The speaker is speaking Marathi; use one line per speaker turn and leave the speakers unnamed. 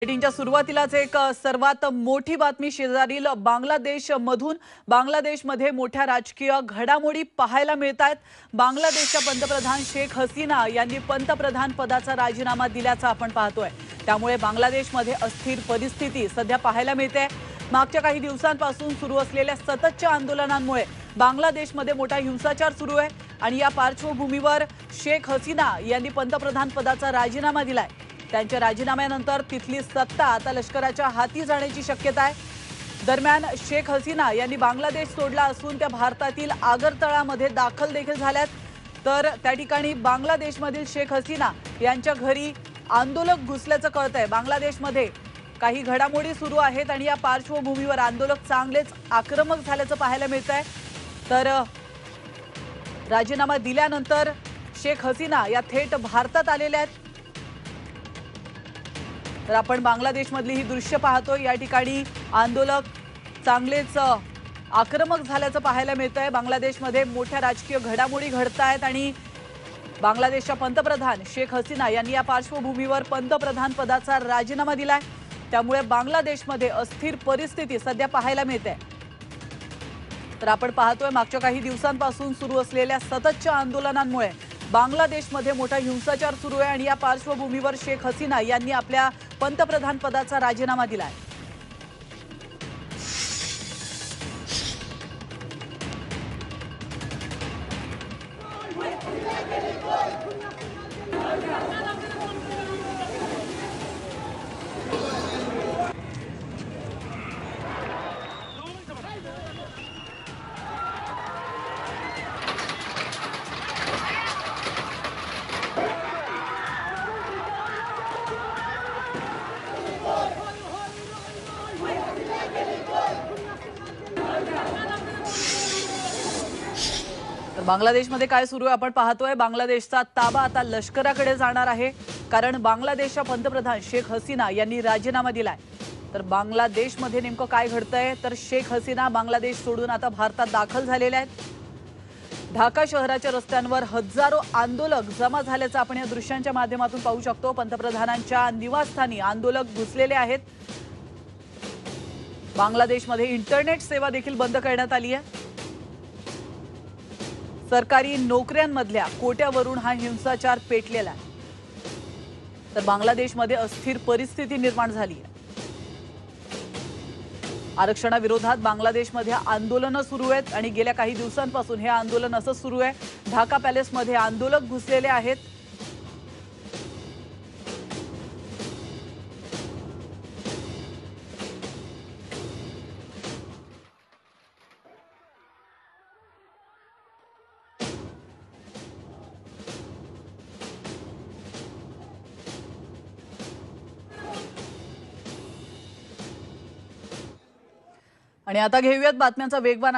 मीटिंगच्या सुरुवातीलाच एक सर्वात मोठी बातमी शेजारील बांगलादेशमध्ये मोठ्या राजकीय घडामोडी पाहायला मिळतात। बांगलादेशच्या पंतप्रधान शेख हसीना यांनी पंतप्रधान पदाचा राजीनामा दिल्याचं आपण पाहतोय। त्यामुळे बांगलादेशमध्ये अस्थिर परिस्थिती सध्या पाहायला मिळते। मागच्या काही दिवसांपासून सुरू असलेल्या सततच्या आंदोलनांमुळे बांगलादेशमध्ये मोठा हिंसाचार सुरू आहे आणि या पार्श्वभूमीवर शेख हसीना यांनी पंतप्रधान पदाचा राजीनामा दिलाय। त्यांच्या राजीनाम्यानंतर तिथली सत्ता आता लष्कराच्या हाती जाण्याची शक्यता आहे। दरम्यान शेख हसीना यांनी बांगलादेश सोडला असून त्या भारतातील आगरतळामध्ये दाखल देखील झाल्यात। तर त्या ठिकाणी बांगलादेशमधील शेख हसीना यांच्या घरी आंदोलक घुसल्याचं कळतंय। बांगलादेशमध्ये काही घडामोडी सुरू आहेत आणि या पार्श्वभूमीवर आंदोलक चांगलेच आक्रमक झाल्याचं पाहायला मिळतंय। तर राजीनामा दिल्यानंतर शेख हसीना या थेट भारतात आलेल्या आहेत। तर आपण बांगलादेशमधली ही दृश्य पाहतोय। या ठिकाणी आंदोलक चांगलेच आक्रमक झाल्याचं पाहायला मिळतंय। बांगलादेशमध्ये मोठ्या राजकीय घडामोडी घडतायत आणि बांगलादेशच्या पंतप्रधान शेख हसीना यांनी या पार्श्वभूमीवर पंतप्रधान पदाचा राजीनामा दिलाय। त्यामुळे बांगलादेशमध्ये अस्थिर परिस्थिती सध्या पाहायला मिळते। तर आपण पाहतोय मागच्या काही दिवसांपासून सुरू असलेल्या सततच्या आंदोलनांमुळे बांगलादेशमध्ये मोठा हिंसाचार सुरू आहे आणि या पार्श्वभूमीवर शेख हसीना यांनी आपल्या पंतप्रधान पदाचा राजीनामा दिलाय। तर बांगलादेशमध्ये काय सुरू आहे आपण पाहतोय। बांगलादेशचा ताबा आता लष्कराकडे जाणार आहे, कारण बांगलादेशच्या पंतप्रधान शेख हसीना यांनी राजीनामा दिलाय। तर बांगलादेशमध्ये नेमकं काय घडतंय, तर शेख हसीना बांगलादेश सोडून आता भारतात दाखल झालेल्या आहेत। ढाका शहराच्या रस्त्यांवर हजारो आंदोलक जमा झाल्याचं आपण या दृश्यांच्या माध्यमातून पाहू शकतो। पंतप्रधानांच्या निवासस्थानी आंदोलक घुसलेले आहेत। बांगलादेशमध्ये इंटरनेट सेवा देखील बंद करण्यात आली आहे। सरकारी नोकऱ्यांमधल्या कोट्यावरून हा हिंसाचार पेटलेला आहे। तर बांगलादेशमध्ये अस्थिर परिस्थिती निर्माण झाली आहे। आरक्षणाविरोधात बांगलादेशमध्ये आंदोलनं सुरू आहेत आणि गेल्या काही दिवसांपासून हे आंदोलन असंच सुरू आहे। ढाका पॅलेसमध्ये आंदोलक घुसलेले आहेत। आणि आता घेऊयात बातम्यांचा वेगवान